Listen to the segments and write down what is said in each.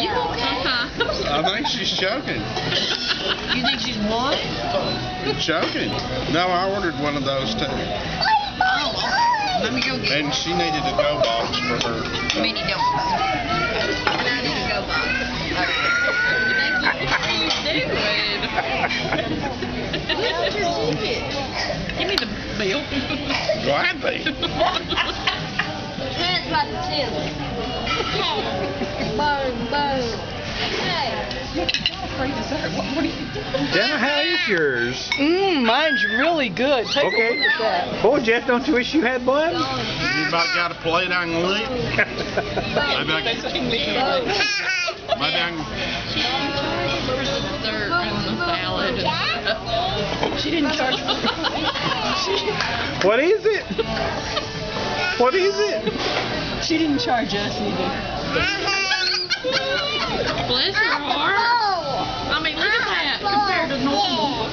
you okay? I think she's choking. You think she's what? Choking. No, I ordered one of those too. Let me go get And she needed a go box for her. Minnie, don't. I need a go box. Give me the bill. Gladly. Hands by the ceiling. Hey. Boom, boom. Hey. Jenna, how is yours? Mine's really good. Take a look at that. Oh, Jeff, don't you wish you had one? You about got a plate I can eat? Maybe I can. Dessert and the salad and stuff. She didn't charge me. What is it? What is it? She didn't charge us either. Bless her heart. I mean, look at that compared to normal.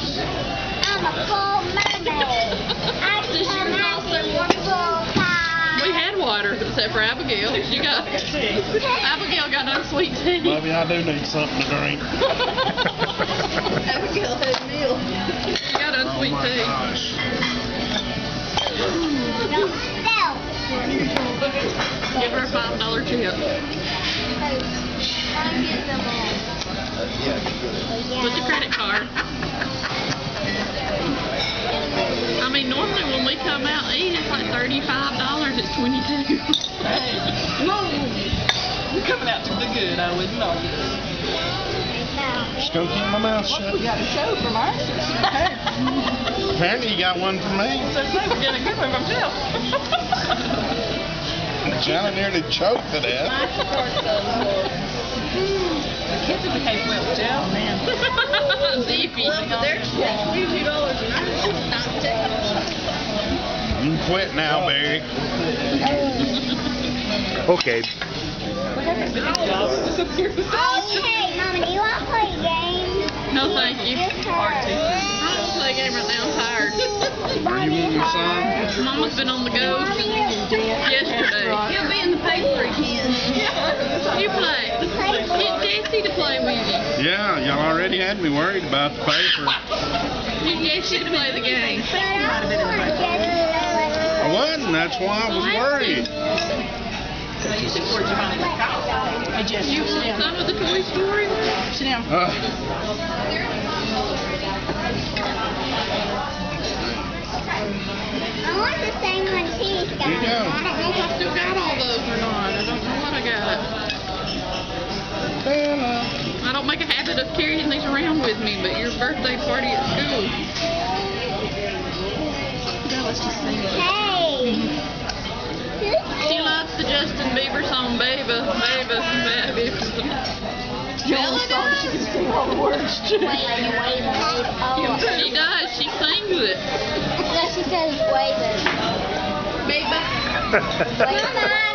I'm a full mermaid. I This can year's have also a full time. We had water except for Abigail. Abigail got no sweet tea. Maybe I do need something to drink. Abigail had milk. She got no sweet tea. Gosh. Give her a $5 tip. With the credit card. I mean, normally when we come out and eat, it's like $35. It's $22. No, we're coming out to the good. I wouldn't argue. Just go keep my mouth shut. We got a show from ours. Apparently you got one for me. So we're getting a good one from Jeff. Jenna nearly choked to death. The kids have behaved well, Jeff. Man. Zippy. They're $22 and I'm not taking You can quit now, Barry. Okay. Okay, Mama, do you want to play games? No, thank you. Just her. I don't play a game right now. I'm tired. Are you with my son? Mama's been on the go yesterday. He'll be in the paper again. You play. Get Jesse to play with you. Yeah, y'all already had me worried about the paper. Get Jesse to play the game. I wasn't, that's why I was worried. You support your mom. Hey, Jeff, You sit want down. some of the Toy Story? Sit down. I want the same one she's got. You go. I don't know if I still got all those or not. I don't know what I got. I don't make a habit of carrying these around with me, but your birthday party at school. Let's just sing it. Hey. She loves the Justin Bieber song, Baby, Baby, Baby. The only song she can sing all the words to. Oh. She does. She sings it. No, she says waving. Baby. Mama.